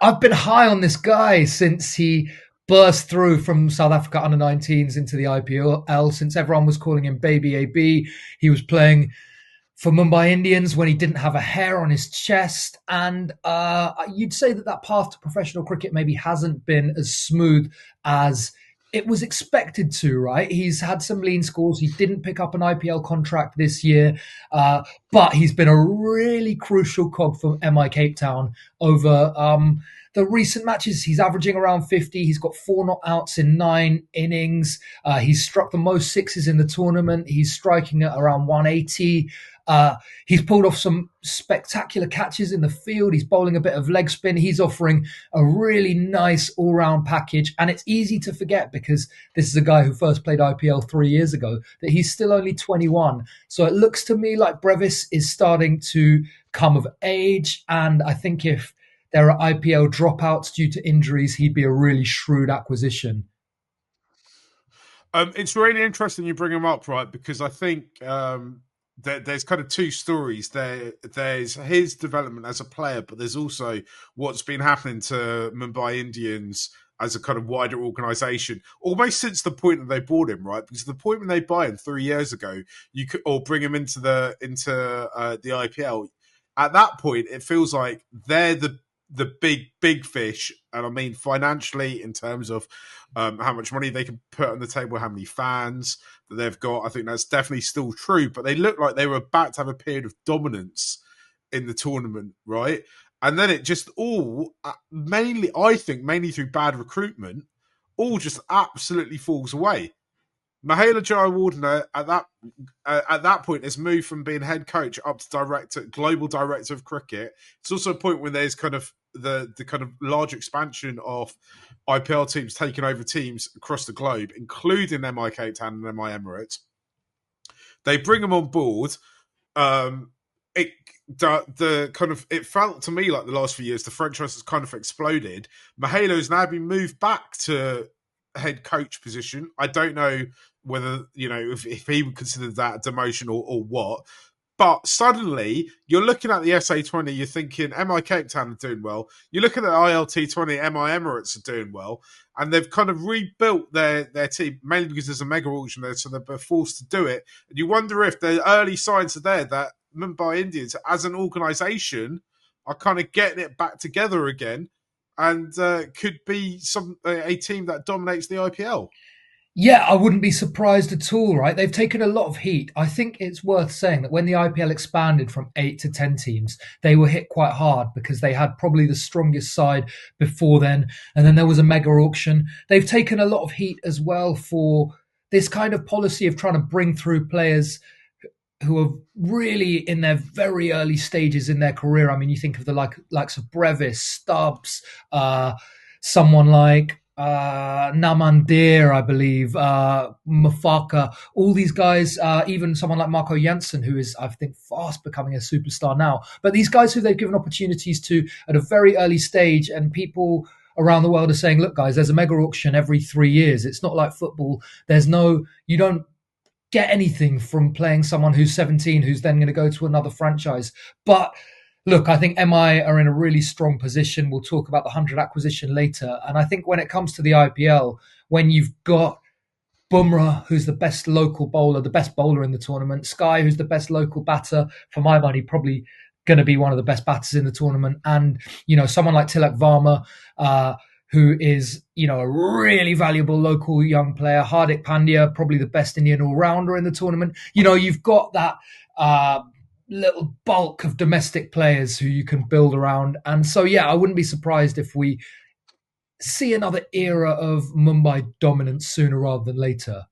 I've been high on this guy since he burst through from South Africa under-19s into the IPL, since everyone was calling him Baby AB. He was playing for Mumbai Indians when he didn't have a hair on his chest. And you'd say that path to professional cricket maybe hasn't been as smooth as it was expected to, right? He's had some lean scores. He didn't pick up an IPL contract this year, but he's been a really crucial cog for MI Cape Town over the recent matches. He's averaging around 50. He's got 4 not outs in 9 innings. He's struck the most sixes in the tournament. He's striking at around 180. He's pulled off some spectacular catches in the field. He's bowling a bit of leg spin. He's offering a really nice all-round package. And it's easy to forget, because this is a guy who first played IPL 3 years ago, that he's still only 21. So it looks to me like Brevis is starting to come of age. And I think if there are IPL dropouts due to injuries, he'd be a really shrewd acquisition. It's really interesting you bring him up, right? Because I think there's kind of 2 stories. There's his development as a player, but there's also what's been happening to Mumbai Indians as a kind of wider organisation, almost since the point that they bought him, right? Because the point when they buy him 3 years ago, you could or bring him into the IPL. At that point, it feels like they're the big fish, and I mean financially in terms of how much money they can put on the table, how many fans that they've got. I think that's definitely still true, but they look like they were about to have a period of dominance in the tournament, right? And then it just all mainly through bad recruitment, all just absolutely falls away. Mahela Jayawardene at that point has moved from being head coach up to global director of cricket. It's also a point when there's kind of the kind of large expansion of IPL teams taking over teams across the globe, including MI Cape Town and MI Emirates. They bring them on board. It felt to me like the last few years the franchise has kind of exploded. Mahela has now been moved back to head coach position. I don't know whether, if he would consider that a demotion or what. But suddenly, you're looking at the SA20, you're thinking MI Cape Town are doing well. You're looking at the ILT20, MI Emirates are doing well. And they've kind of rebuilt their team, mainly because there's a mega auction there, so they're forced to do it. And you wonder if the early signs are there that Mumbai Indians, as an organisation, are kind of getting it back together again, and could be a team that dominates the IPL. Yeah, I wouldn't be surprised at all, right? They've taken a lot of heat. I think it's worth saying that when the IPL expanded from 8 to 10 teams, they were hit quite hard because they had probably the strongest side before then. And then there was a mega auction. They've taken a lot of heat as well for this kind of policy of trying to bring through players who are really in their very early stages in their career. I mean, you think of the likes of Brevis, Stubbs, someone like Namandir, I believe, Mafaka, all these guys, even someone like Marco Janssen, who is, I think, fast becoming a superstar now. But these guys who they've given opportunities to at a very early stage, and people around the world are saying, look, guys, there's a mega auction every 3 years. It's not like football. You don't get anything from playing someone who's 17, who's then going to go to another franchise. But look, I think MI are in a really strong position. We'll talk about the 100 acquisition later. And I think when it comes to the IPL, when you've got Bumrah, who's the best local bowler, the best bowler in the tournament, Sky, who's the best local batter, for my money, probably going to be one of the best batters in the tournament. And, someone like Tilak Varma, who is, a really valuable local young player. Hardik Pandya, probably the best Indian all-rounder in the tournament. You've got that little bulk of domestic players who you can build around. And so, I wouldn't be surprised if we see another era of Mumbai dominance sooner rather than later.